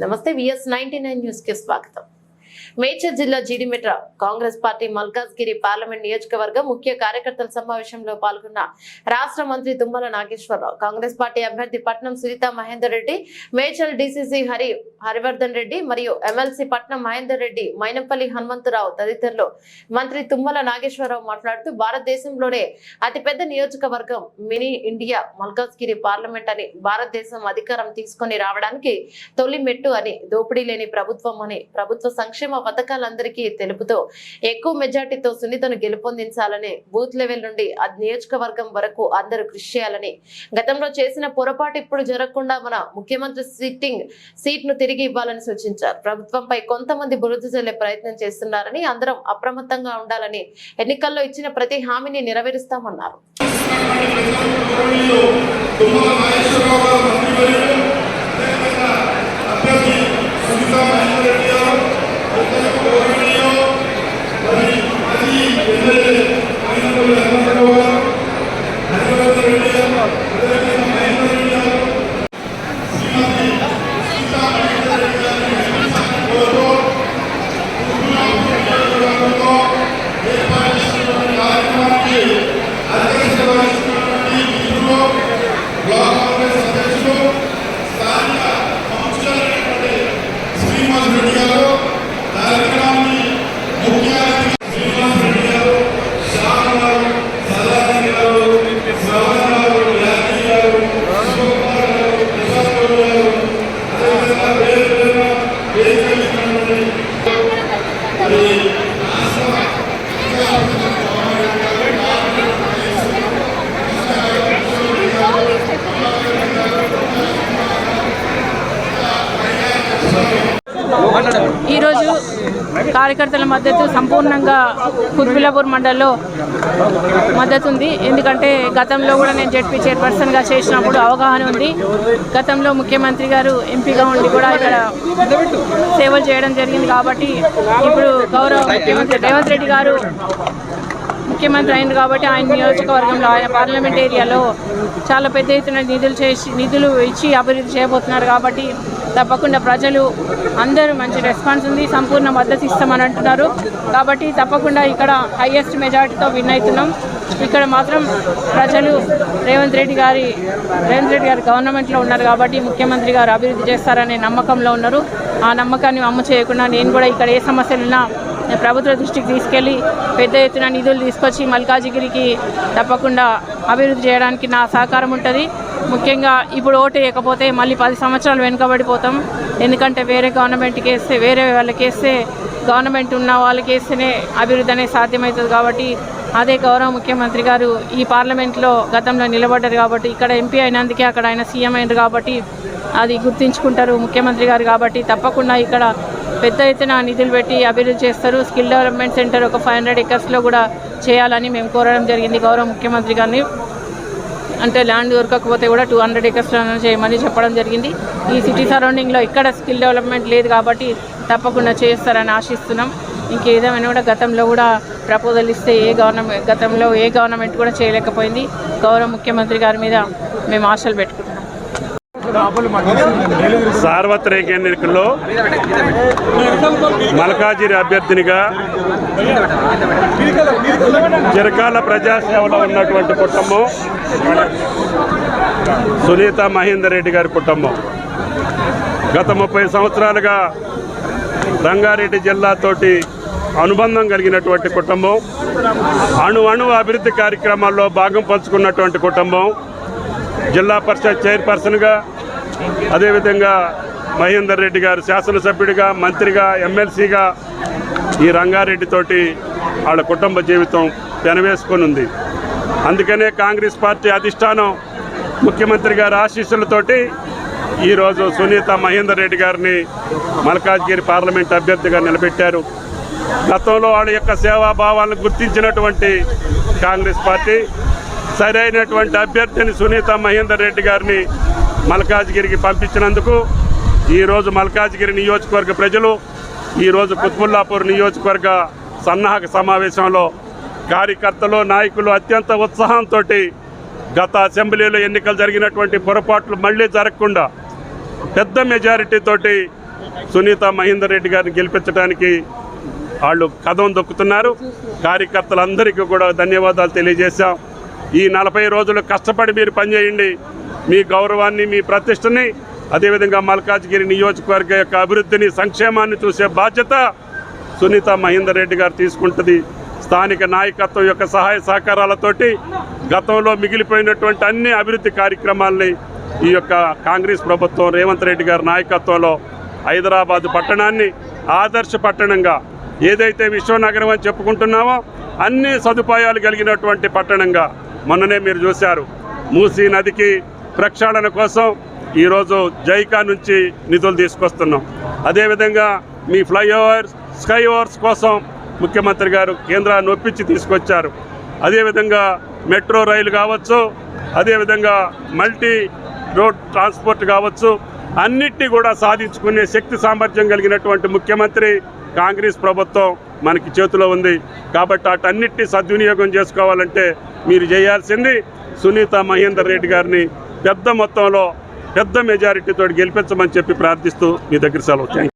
నమస్తే VS99 news కి స్వాగతం. మేడ్చల్ జిల్లా జీడిమెట్ల కాంగ్రెస్ పార్టీ మల్కాజ్గిరి పార్లమెంట్ నియోజకవర్గ ముఖ్య కార్యకర్తల సమావేశంలో పాల్గొన్న రాష్ట్ర మంత్రి తుమ్మల నాగేశ్వరరావు, కాంగ్రెస్ పార్టీ అభ్యర్థి పట్నం సునీత మహేందర్ రెడ్డి, మేడ్చల్ DCC హరివర్ధన్ రెడ్డి మరియు MLC పట్నం మహేందర్ రెడ్డి, మైనంపల్లి హనుమంతరావు తదితరులు మంత్రి తుమ్మల నాగేశ్వరరావు మాట్లాడుతూ భారతదేశంలోనే అతిపెద్ద నియోజకవర్గం మినీ ఇండియా మల్కాజ్గిరి పార్లమెంట్ అని, భారతదేశం అధికారం తీసుకొని రావడానికి తొలి మెట్టు అని, దోపిడీ లేని ప్రభుత్వం అని, ప్రభుత్వ సంక్షేమ పథకాలందరికీ తెలుపుతూ ఎక్కువ మెజార్టీతో సునీతను గెలుపొందించాలని, బూత్ లెవెల్ నుండి నియోజకవర్గం వరకు అందరూ కృషి చేయాలని, గతంలో చేసిన పొరపాటు ఇప్పుడు జరగకుండా మన ముఖ్యమంత్రి సీట్ ను తిరిగి ఇవ్వాలని సూచించారు. ప్రభుత్వంపై కొంతమంది బురద చల్లే ప్రయత్నం చేస్తున్నారని, అందరం అప్రమత్తంగా ఉండాలని, ఎన్నికల్లో ఇచ్చిన ప్రతి హామీని నెరవేరుస్తామన్నారు. ఈరోజు కార్యకర్తల మద్దతు సంపూర్ణంగా కుత్బుల్లాపూర్ మండలంలో మద్దతు ఉంది. ఎందుకంటే గతంలో కూడా నేను జెడ్పీ చైర్పర్సన్గా చేసినప్పుడు అవగాహన ఉంది. గతంలో ముఖ్యమంత్రి గారు ఎంపీగా ఉండి కూడా ఇక్కడ సేవలు చేయడం జరిగింది. కాబట్టి ఇప్పుడు గౌరవ ముఖ్యమంత్రి రేవంత్ రెడ్డి గారు ముఖ్యమంత్రి అయింది కాబట్టి ఆయన నియోజకవర్గంలో ఆయన పార్లమెంట్ ఏరియాలో చాలా పెద్ద ఎత్తున నిధులు ఇచ్చి అభివృద్ధి చేయబోతున్నారు. కాబట్టి తప్పకుండా ప్రజలు అందరూ మంచి రెస్పాన్స్ ఉంది, సంపూర్ణ మద్దతు ఇస్తామని అంటున్నారు. కాబట్టి తప్పకుండా ఇక్కడ హైయెస్ట్ మెజార్టీతో విన్ అవుతున్నాం. ఇక్కడ మాత్రం ప్రజలు రేవంత్ రెడ్డి గారి గవర్నమెంట్లో ఉన్నారు కాబట్టి ముఖ్యమంత్రి గారు అభివృద్ధి చేస్తారనే నమ్మకంలో ఉన్నారు. ఆ నమ్మకాన్ని అమ్ము చేయకుండా నేను కూడా ఇక్కడ ఏ సమస్యలున్నా ప్రభుత్వ దృష్టికి తీసుకెళ్ళి పెద్ద ఎత్తున నిధులు తీసుకొచ్చి మల్కాజిగిరికి తప్పకుండా అభివృద్ధి చేయడానికి నా సహకారం ఉంటుంది. ముఖ్యంగా ఇప్పుడు ఓటు వేయకపోతే మళ్ళీ 10 సంవత్సరాలు వెనుకబడిపోతాం. ఎందుకంటే వేరే గవర్నమెంట్కి వేస్తే, వేరే వాళ్ళకి వేస్తే, గవర్నమెంట్ ఉన్న వాళ్ళకి వేస్తేనే అభివృద్ధి అనేది సాధ్యమవుతుంది. కాబట్టి అదే గౌరవ ముఖ్యమంత్రి గారు ఈ పార్లమెంట్లో గతంలో నిలబడ్డారు కాబట్టి, ఇక్కడ ఎంపీ అయినందుకే అక్కడ ఆయన సీఎం అయినారు కాబట్టి అది గుర్తించుకుంటారు ముఖ్యమంత్రి గారు. కాబట్టి తప్పకుండా ఇక్కడ పెద్ద ఎత్తున నిధులు పెట్టి అభివృద్ధి చేస్తారు. స్కిల్ డెవలప్మెంట్ సెంటర్ ఒక 500 acres కూడా చేయాలని మేము కోరడం జరిగింది గౌరవ ముఖ్యమంత్రి గారిని. అంటే ల్యాండ్ దొరకకపోతే కూడా 200 acres చేయమని చెప్పడం జరిగింది. ఈ సిటీ సరౌండింగ్లో ఇక్కడ స్కిల్ డెవలప్మెంట్ లేదు కాబట్టి తప్పకుండా చేస్తారని ఆశిస్తున్నాం. ఇంకేదేమైనా కూడా గతంలో కూడా ప్రపోజల్ ఇస్తే గతంలో ఏ గవర్నమెంట్ కూడా చేయలేకపోయింది. గౌరవ ముఖ్యమంత్రి గారి మీద మేము ఆశలు పెట్టుకుంటున్నాం. సార్వత్రిక ఎన్నికల్లో మల్కాజిరి అభ్యర్థినిగా చిరకాల ప్రజాసేవలో ఉన్నటువంటి కుటుంబం సునీత మహేందర్ రెడ్డి గారి కుటుంబం. గత 30 సంవత్సరాలుగా రంగారెడ్డి జిల్లాతోటి అనుబంధం కలిగినటువంటి కుటుంబం, అణు అభివృద్ధి కార్యక్రమాల్లో భాగం పంచుకున్నటువంటి కుటుంబం. జిల్లా పరిషత్ చైర్పర్సన్గా, అదేవిధంగా మహేందర్ రెడ్డి గారు శాసనసభ్యుడిగా, మంత్రిగా, MLCగా ఈ రంగారెడ్డితోటి వాళ్ళ కుటుంబ జీవితం పెనవేసుకొని ఉంది. అందుకనే కాంగ్రెస్ పార్టీ అధిష్టానం ముఖ్యమంత్రి గారి ఆశీస్సులతోటి ఈరోజు సునీత మహేందర్ రెడ్డి గారిని మల్కాజ్గిరి పార్లమెంట్ అభ్యర్థిగా నిలబెట్టారు. గతంలో వాళ్ళ యొక్క సేవాభావాలను గుర్తించినటువంటి కాంగ్రెస్ పార్టీ సరైనటువంటి అభ్యర్థిని సునీత మహేందర్ రెడ్డి గారిని మల్కాజ్గిరికి పంపించినందుకు ఈరోజు మల్కాజ్గిరి నియోజకవర్గ ప్రజలు ఈరోజు కుత్బుల్లాపూర్ నియోజకవర్గ సన్నాహక సమావేశంలో కార్యకర్తలు నాయకులు అత్యంత ఉత్సాహంతో గత అసెంబ్లీలో ఎన్నికలు జరిగినటువంటి పొరపాట్లు మళ్ళీ జరగకుండా పెద్ద మెజారిటీ తోటి సునీత మహేందర్ రెడ్డి గారిని గెలిపించడానికి వాళ్ళు కదం దొక్కుతున్నారు. కార్యకర్తలందరికీ కూడా ధన్యవాదాలు తెలియజేశాం. ఈ 40 రోజులు కష్టపడి మీరు పనిచేయండి. మీ గౌరవాన్ని, మీ ప్రతిష్టని, అదేవిధంగా మల్కాజ్గిరి నియోజకవర్గ యొక్క అభివృద్ధిని, సంక్షేమాన్ని చూసే బాధ్యత సునీత మహేందర్ రెడ్డి గారు తీసుకుంటుంది. స్థానిక నాయకత్వం యొక్క సహాయ సహకారాలతోటి గతంలో మిగిలిపోయినటువంటి అన్ని అభివృద్ధి కార్యక్రమాలని ఈ యొక్క కాంగ్రెస్ ప్రభుత్వం రేవంత్ రెడ్డి గారి నాయకత్వంలో హైదరాబాదు పట్టణాన్ని ఆదర్శ పట్టణంగా, ఏదైతే విశ్వనగరం అని చెప్పుకుంటున్నామో అన్ని సదుపాయాలు కలిగినటువంటి పట్టణంగా మొన్ననే మీరు చూశారు. మూసీ నదికి ప్రక్షాళన కోసం ఈరోజు జైకా నుంచి నిధులు తీసుకొస్తున్నాం. అదేవిధంగా మీ ఫ్లైఓవర్స్, స్కై ఓవర్స్ కోసం ముఖ్యమంత్రి గారు కేంద్రాన్ని ఒప్పించి తీసుకొచ్చారు. అదేవిధంగా మెట్రో రైలు కావచ్చు, అదేవిధంగా మల్టీ రోడ్ ట్రాన్స్పోర్ట్ కావచ్చు, అన్నిటినీ కూడా సాధించుకునే శక్తి సామర్థ్యం కలిగినటువంటి ముఖ్యమంత్రి కాంగ్రెస్ ప్రభుత్వం మనకి చేతిలో ఉంది. కాబట్టి వాటన్నిటినీ సద్వినియోగం చేసుకోవాలంటే మీరు చేయాల్సింది సునీత మహేందర్ రెడ్డి గారిని పెద్ద మొత్తంలో, పెద్ద మెజారిటీతో గెలిపించమని చెప్పి ప్రార్థిస్తూ మీ దగ్గర సెలవు.